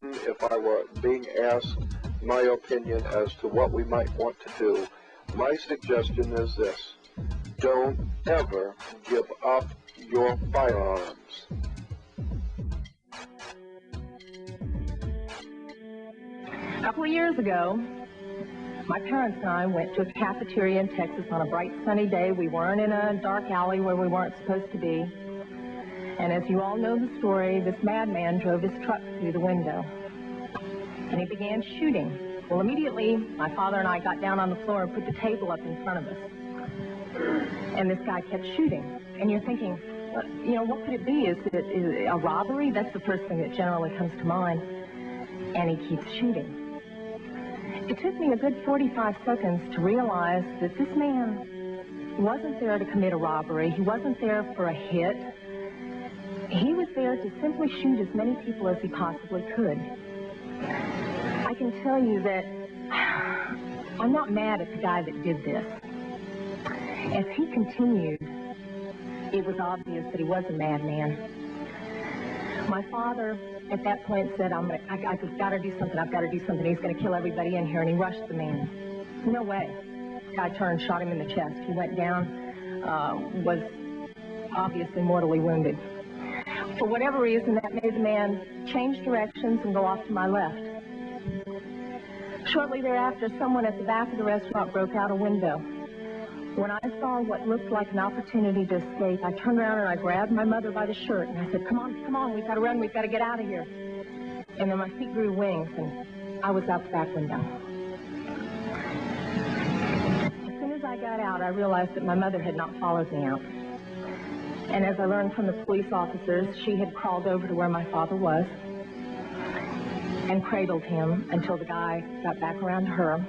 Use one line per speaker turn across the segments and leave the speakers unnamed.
If I were being asked my opinion as to what we might want to do, my suggestion is this: don't ever give up your firearms.
A couple of years ago, my parents and I went to a cafeteria in Texas on a bright sunny day. We weren't in a dark alley where we weren't supposed to be. And as you all know the story, this madman drove his truck through the window. And he began shooting. Well, immediately, my father and I got down on the floor and put the table up in front of us. And this guy kept shooting. And you're thinking, well, you know, what could it be? Is it a robbery? That's the first thing that generally comes to mind. And he keeps shooting. It took me a good 45 seconds to realize that this man wasn't there to commit a robbery. He wasn't there for a hit. He was there to simply shoot as many people as he possibly could. I can tell you that I'm not mad at the guy that did this. As he continued, it was obvious that he was a madman. My father, at that point, said, I've got to do something. I've got to do something. He's going to kill everybody in here. And he rushed the man. No way. The guy turned, shot him in the chest. He went down, was obviously mortally wounded. For whatever reason, that made the man change directions and go off to my left. Shortly thereafter, someone at the back of the restaurant broke out a window. When I saw what looked like an opportunity to escape, I turned around and I grabbed my mother by the shirt and I said, come on, we've got to run, we've got to get out of here. And then my feet grew wings and I was out the back window. As soon as I got out, I realized that my mother had not followed me out. And as I learned from the police officers, she had crawled over to where my father was and cradled him until the guy got back around to her,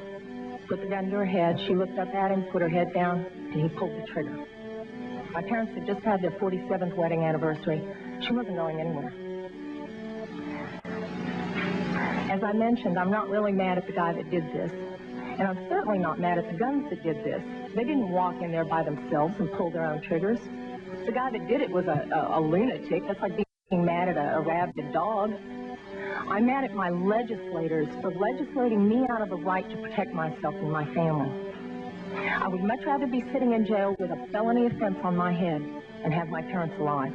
put the gun to her head. She looked up at him, put her head down, and he pulled the trigger. My parents had just had their 47th wedding anniversary. She wasn't going anywhere. As I mentioned, I'm not really mad at the guy that did this. And I'm certainly not mad at the guns that did this. They didn't walk in there by themselves and pull their own triggers. The guy that did it was a lunatic. That's like being mad at a rabid dog. I'm mad at my legislators for legislating me out of the right to protect myself and my family. I would much rather be sitting in jail with a felony offense on my head and have my parents alive.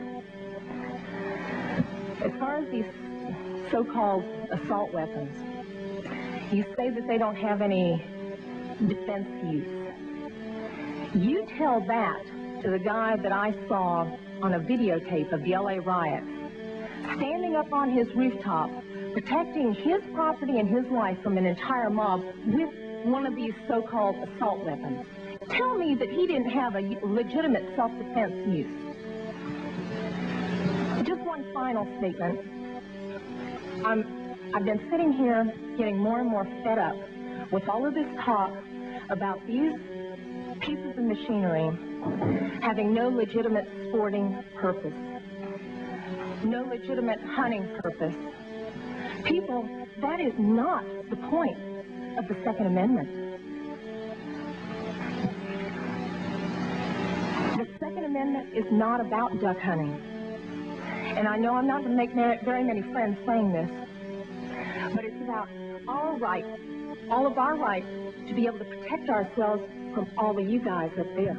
As far as these so-called assault weapons, you say that they don't have any defense use. You tell that to the guy that I saw on a videotape of the LA riots, standing up on his rooftop, protecting his property and his life from an entire mob with one of these so-called assault weapons. Tell me that he didn't have a legitimate self-defense use. Just one final statement. I've been sitting here getting more and more fed up with all of this talk about these pieces of machinery having no legitimate sporting purpose, no legitimate hunting purpose. People, that is not the point of the Second Amendment. The Second Amendment is not about duck hunting. And I know I'm not going to make very many friends saying this, but it's about our rights, all of our rights to be able to protect ourselves from all of you guys up there.